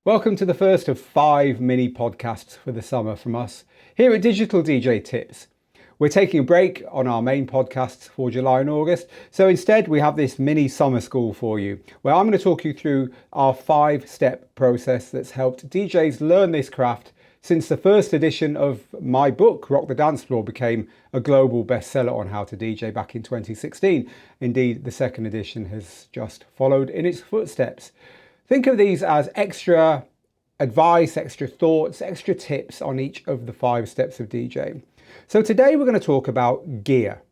Welcome to the first of 5 mini podcasts for the summer from us here at Digital DJ Tips. We're taking a break on our main podcasts for July and August, so instead we have this mini summer school for you, where I'm going to talk you through our 5-step process that's helped DJs learn this craft since the first edition of my book, Rock The Dancefloor, became a global bestseller on how to DJ back in 2016. Indeed, the second edition has just followed in its footsteps. Think of these as extra advice, extra thoughts, extra tips on each of the 5 steps of DJing. So today we're going to talk about gear.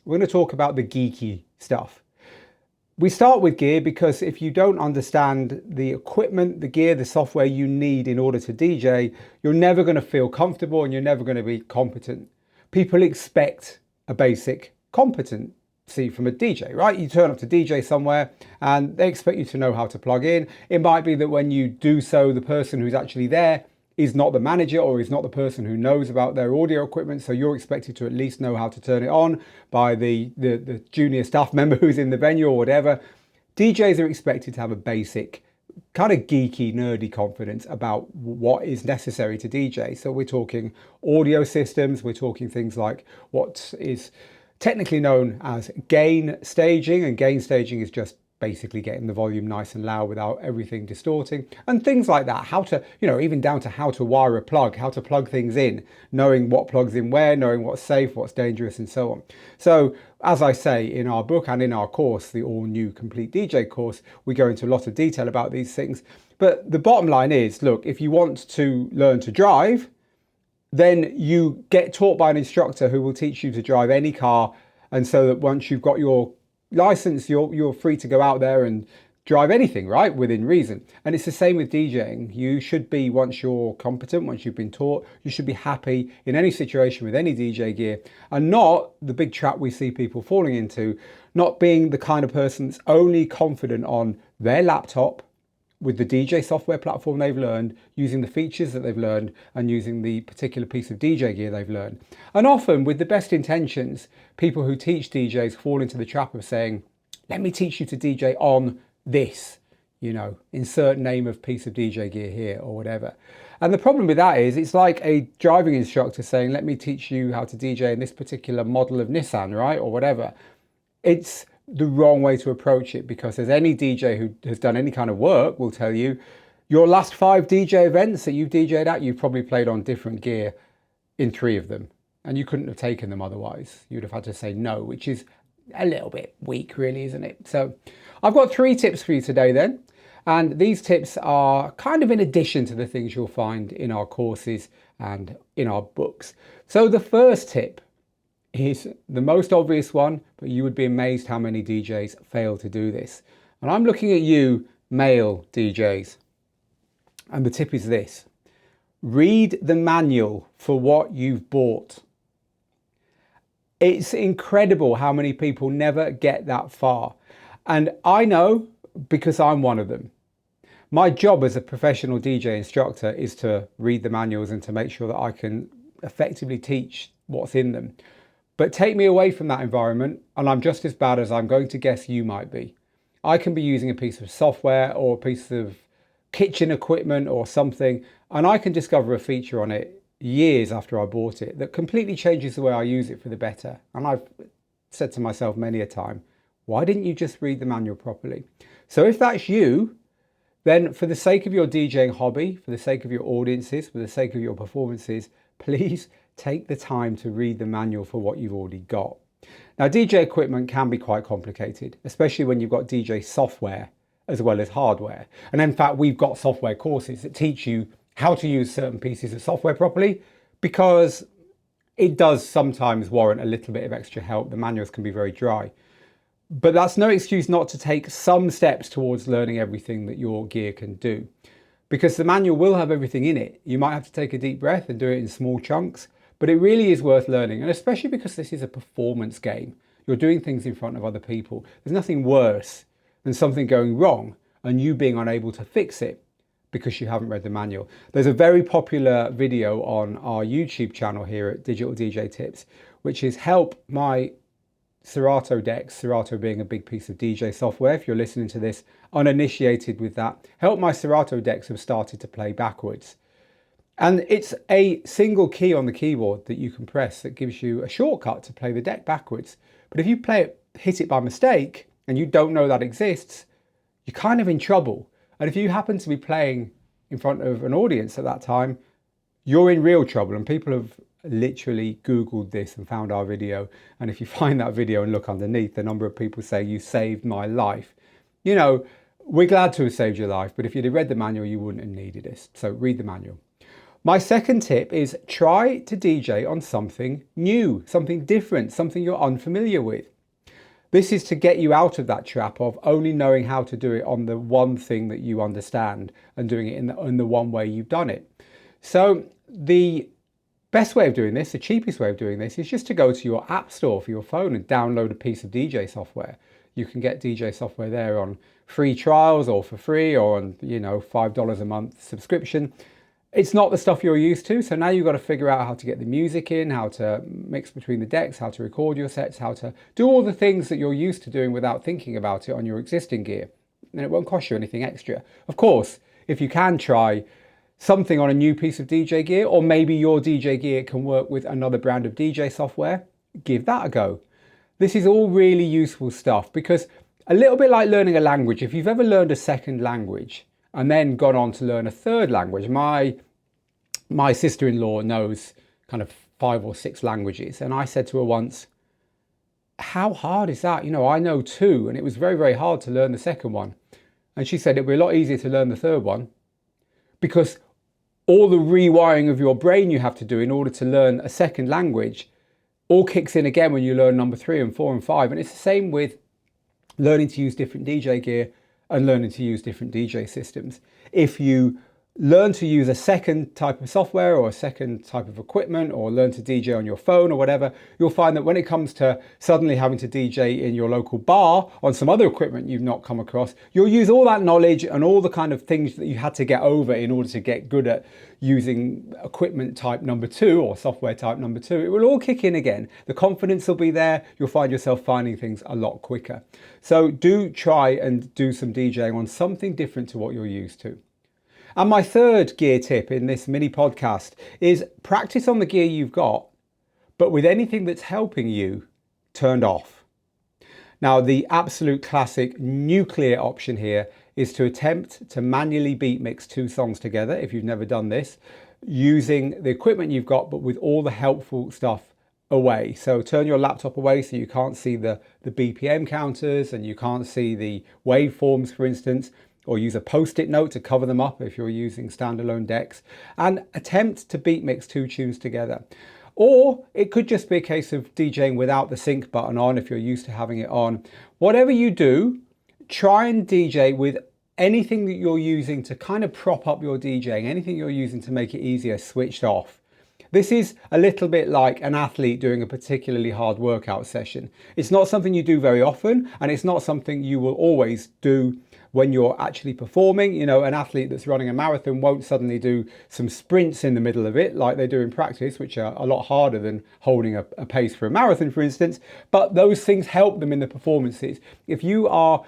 We're going to talk about the geeky stuff. We start with gear because if you don't understand the equipment, the gear, the software you need in order to DJ, you're never going to feel comfortable and you're never going to be competent. People expect a basic competency from a DJ, right? You turn up to DJ somewhere and they expect you to know how to plug in. It might be that when you do so, the person who's actually there is not the manager or is not the person who knows about their audio equipment, so you're expected to at least know how to turn it on by the junior staff member who's in the venue or whatever. DJs are expected to have a basic kind of geeky, nerdy confidence about what is necessary to DJ. So we're talking audio systems, we're talking things like what is technically known as gain staging, and gain staging is just basically getting the volume nice and loud without everything distorting, and things like that. How to, even down to how to wire a plug, how to plug things in, knowing what plugs in where, knowing what's safe, what's dangerous, and so on. So as I say in our book and in our course, the all new complete DJ course, we go into a lot of detail about these things. But the bottom line is, look, if you want to learn to drive, then you get taught by an instructor who will teach you to drive any car. And so that once you've got your license, you're free to go out there and drive anything, right? Within reason. And it's the same with DJing. You should be, once you're competent, once you've been taught, you should be happy in any situation with any DJ gear, and not the big trap we see people falling into, not being the kind of person that's only confident on their laptop with the DJ software platform they've learned, using the features that they've learned, and using the particular piece of DJ gear they've learned. And often, with the best intentions, people who teach DJs fall into the trap of saying, let me teach you to DJ on this, insert name of piece of DJ gear here or whatever. And the problem with that is, it's like a driving instructor saying, let me teach you how to DJ in this particular model of Nissan, right? Or whatever. It's the wrong way to approach it, because as any DJ who has done any kind of work will tell you, your last 5 DJ events that you've DJed at, you've probably played on different gear in 3 of them, and you couldn't have taken them otherwise. You'd have had to say no, which is a little bit weak, really, isn't it? So I've got 3 tips for you today then, and these tips are kind of in addition to the things you'll find in our courses and in our books. So the first tip is the most obvious one, but you would be amazed how many DJs fail to do this. And I'm looking at you, male DJs. And the tip is this: read the manual for what you've bought. It's incredible how many people never get that far. And I know, because I'm one of them. My job as a professional DJ instructor is to read the manuals and to make sure that I can effectively teach what's in them. But take me away from that environment and I'm just as bad as I'm going to guess you might be. I can be using a piece of software or a piece of kitchen equipment or something, and I can discover a feature on it years after I bought it that completely changes the way I use it for the better. And I've said to myself many a time, why didn't you just read the manual properly? So if that's you, then for the sake of your DJing hobby, for the sake of your audiences, for the sake of your performances, please take the time to read the manual for what you've already got. Now, DJ equipment can be quite complicated, especially when you've got DJ software as well as hardware. And in fact, we've got software courses that teach you how to use certain pieces of software properly, because it does sometimes warrant a little bit of extra help. The manuals can be very dry. But that's no excuse not to take some steps towards learning everything that your gear can do, because the manual will have everything in it. You might have to take a deep breath and do it in small chunks, but it really is worth learning. And especially because this is a performance game. You're doing things in front of other people. There's nothing worse than something going wrong and you being unable to fix it because you haven't read the manual. There's a very popular video on our YouTube channel here at Digital DJ Tips, which is help my Serato decks, Serato being a big piece of DJ software, if you're listening to this uninitiated with that, Help My Serato decks have started to play backwards. And it's a single key on the keyboard that you can press that gives you a shortcut to play the deck backwards. But if you hit it by mistake and you don't know that exists, you're kind of in trouble. And if you happen to be playing in front of an audience at that time, you're in real trouble. And people have literally Googled this and found our video. And if you find that video and look underneath, the number of people say, "You saved my life." You know, we're glad to have saved your life, but if you'd have read the manual, you wouldn't have needed this. So read the manual. My second tip is try to DJ on something new, something different, something you're unfamiliar with. This is to get you out of that trap of only knowing how to do it on the one thing that you understand and doing it in the one way you've done it. So the best way of doing this, the cheapest way of doing this, is just to go to your app store for your phone and download a piece of DJ software. You can get DJ software there on free trials or for free or on, $5 a month subscription. It's not the stuff you're used to, so now you've got to figure out how to get the music in, how to mix between the decks, how to record your sets, how to do all the things that you're used to doing without thinking about it on your existing gear. And it won't cost you anything extra. Of course, if you can try something on a new piece of DJ gear, or maybe your DJ gear can work with another brand of DJ software, give that a go. This is all really useful stuff because a little bit like learning a language, if you've ever learned a second language and then gone on to learn a third language, my sister-in-law knows kind of 5 or 6 languages. And I said to her once, "How hard is that? I know 2 and it was very, very hard to learn the second one." And she said it'd be a lot easier to learn the third one because all the rewiring of your brain you have to do in order to learn a second language all kicks in again when you learn number 3 and 4 and 5. And it's the same with learning to use different DJ gear and learning to use different DJ systems. If you learn to use a second type of software or a second type of equipment or learn to DJ on your phone or whatever, you'll find that when it comes to suddenly having to DJ in your local bar on some other equipment you've not come across, you'll use all that knowledge and all the kind of things that you had to get over in order to get good at using equipment type number 2 or software type number 2. It will all kick in again. The confidence will be there. You'll find yourself finding things a lot quicker. So do try and do some DJing on something different to what you're used to. And my third gear tip in this mini podcast is practice on the gear you've got, but with anything that's helping you turned off. Now, the absolute classic nuclear option here is to attempt to manually beat mix 2 songs together, if you've never done this, using the equipment you've got, but with all the helpful stuff away. So turn your laptop away so you can't see the BPM counters and you can't see the waveforms, for instance, or use a post-it note to cover them up if you're using standalone decks, and attempt to beat mix 2 tunes together. Or it could just be a case of DJing without the sync button on if you're used to having it on. Whatever you do, try and DJ with anything that you're using to kind of prop up your DJing, anything you're using to make it easier switched off. This is a little bit like an athlete doing a particularly hard workout session. It's not something you do very often, and it's not something you will always do when you're actually performing. An athlete that's running a marathon won't suddenly do some sprints in the middle of it like they do in practice, which are a lot harder than holding a pace for a marathon, for instance. But those things help them in the performances. If you are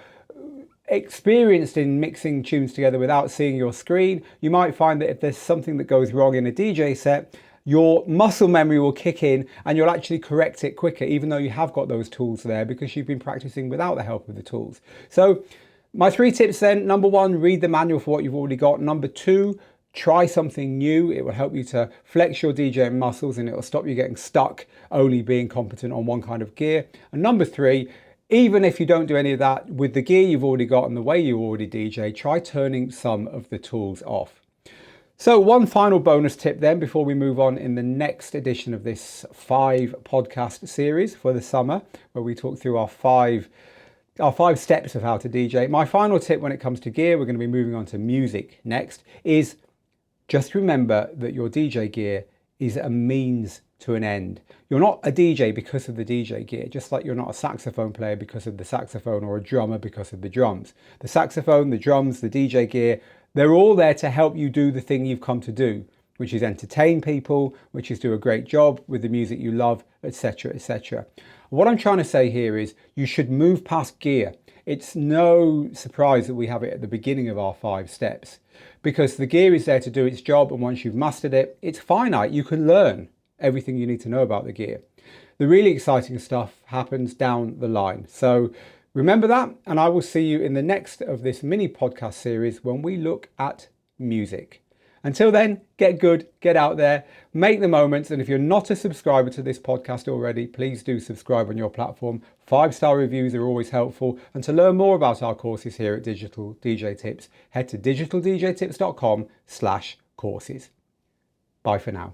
experienced in mixing tunes together without seeing your screen, you might find that if there's something that goes wrong in a DJ set, your muscle memory will kick in and you'll actually correct it quicker, even though you have got those tools there because you've been practicing without the help of the tools. So my 3 tips then: number 1, read the manual for what you've already got. Number 2, try something new. It will help you to flex your DJing muscles and it will stop you getting stuck only being competent on one kind of gear. And number 3, even if you don't do any of that with the gear you've already got and the way you already DJ, try turning some of the tools off. So one final bonus tip then before we move on in the next edition of this 5 podcast series for the summer, where we talk through our 5 steps of how to DJ. My final tip when it comes to gear, we're going to be moving on to music next, is just remember that your DJ gear is a means to an end. You're not a DJ because of the DJ gear, just like you're not a saxophone player because of the saxophone or a drummer because of the drums. The saxophone, the drums, the DJ gear, they're all there to help you do the thing you've come to do, which is entertain people, which is do a great job with the music you love, etc., etc. What I'm trying to say here is you should move past gear. It's no surprise that we have it at the beginning of our 5 steps, because the gear is there to do its job, and once you've mastered it, it's finite. You can learn everything you need to know about the gear. The really exciting stuff happens down the line. So remember that, and I will see you in the next of this mini podcast series when we look at music. Until then, get good, get out there, make the moments, and if you're not a subscriber to this podcast already, please do subscribe on your platform. 5-star reviews are always helpful, and to learn more about our courses here at Digital DJ Tips, head to digitaldjtips.com/courses. Bye for now.